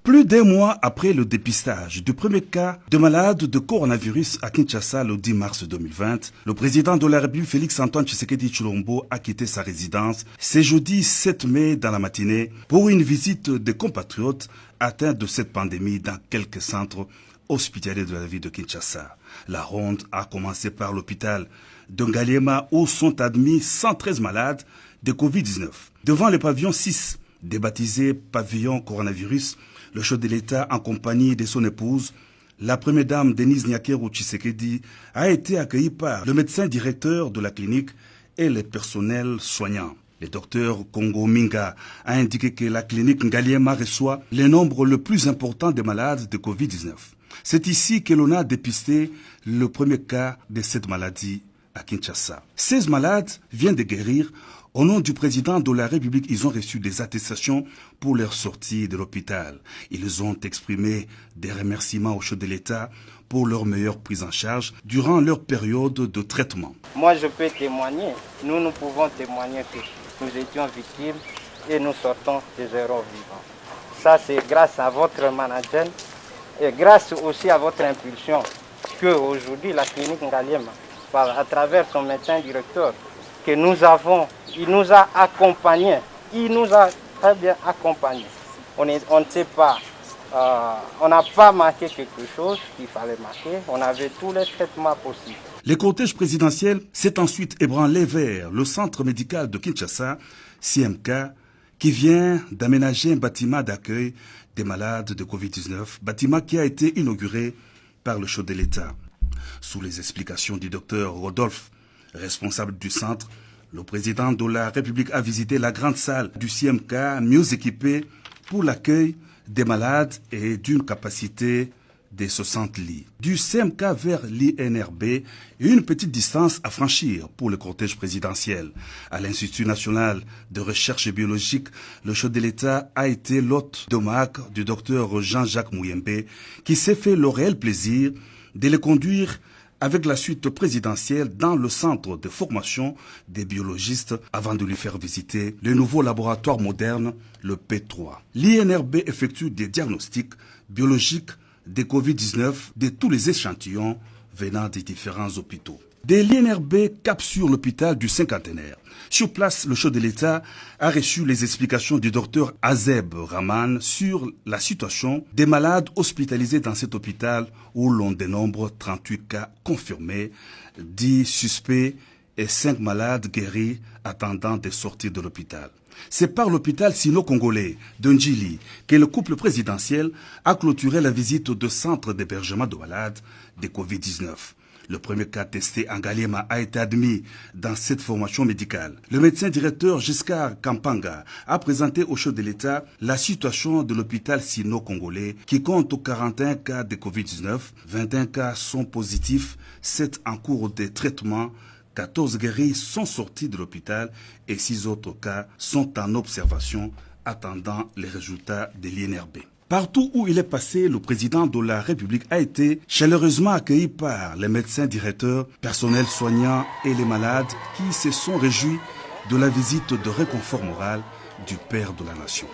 Plus d'un mois après le dépistage du premier cas de malade de coronavirus à Kinshasa le 10 mars 2020, le président de la République Félix-Antoine Tshisekedi Tshilombo a quitté sa résidence ce jeudi 7 mai dans la matinée pour une visite des compatriotes atteints de cette pandémie dans quelques centres hospitaliers de la ville de Kinshasa. La ronde a commencé par l'hôpital de Ngaliema où sont admis 113 malades de Covid-19. Devant le pavillon 6, débaptisé pavillon coronavirus, le chef de l'État, en compagnie de son épouse, la première dame Denise Nyakeru Tshisekedi, a été accueilli par le médecin directeur de la clinique et le personnel soignant. Le docteur Congo Minga a indiqué que la clinique Ngaliema reçoit le nombre le plus important de malades de Covid-19. C'est ici que l'on a dépisté le premier cas de cette maladie à Kinshasa. 16 malades viennent de guérir. Au nom du président de la République, ils ont reçu des attestations pour leur sortie de l'hôpital. Ils ont exprimé des remerciements au chef de l'État pour leur meilleure prise en charge durant leur période de traitement. Moi, je peux témoigner. Nous pouvons témoigner que nous étions victimes et nous sortons des héros vivants. Ça, c'est grâce à votre manager et grâce aussi à votre impulsion qu'aujourd'hui, la clinique Ngaliema, à travers son médecin directeur, que il nous a accompagnés, il nous a très bien accompagnés. On ne sait pas, on n'a pas marqué quelque chose qu'il fallait marquer, on avait tous les traitements possibles. Le cortège présidentiel s'est ensuite ébranlé vers le centre médical de Kinshasa, CMK, qui vient d'aménager un bâtiment d'accueil des malades de Covid-19, bâtiment qui a été inauguré par le chef de l'État. Sous les explications du docteur Rodolphe, responsable du centre, le président de la République a visité la grande salle du CMK, mieux équipée pour l'accueil des malades et d'une capacité de 60 lits. Du CMK vers l'INRB, une petite distance à franchir pour le cortège présidentiel. À l'Institut national de recherche biologique, le chef de l'État a été l'hôte d'hommage du docteur Jean-Jacques Mouyembe, qui s'est fait le réel plaisir de le conduire avec la suite présidentielle dans le centre de formation des biologistes avant de lui faire visiter le nouveau laboratoire moderne, le P3. L'INRB effectue des diagnostics biologiques de Covid-19 de tous les échantillons venant des différents hôpitaux. De l'INRB cap sur l'hôpital du Cinquantenaire. Sur place, le chef de l'État a reçu les explications du docteur Azeb Rahman sur la situation des malades hospitalisés dans cet hôpital où l'on dénombre 38 cas confirmés, 10 suspects et 5 malades guéris attendant de sortir de l'hôpital. C'est par l'hôpital sino-congolais de Ndjili que le couple présidentiel a clôturé la visite de centre d'hébergement de malades de Covid-19. Le premier cas testé en Ngaliema a été admis dans cette formation médicale. Le médecin directeur Giscard Kampanga a présenté au chef de l'État la situation de l'hôpital sino-congolais qui compte 41 cas de Covid-19, 21 cas sont positifs, 7 en cours de traitement, 14 guéris sont sortis de l'hôpital et 6 autres cas sont en observation attendant les résultats de l'INRB. Partout où il est passé, le président de la République a été chaleureusement accueilli par les médecins directeurs, personnel soignant et les malades qui se sont réjouis de la visite de réconfort moral du Père de la Nation.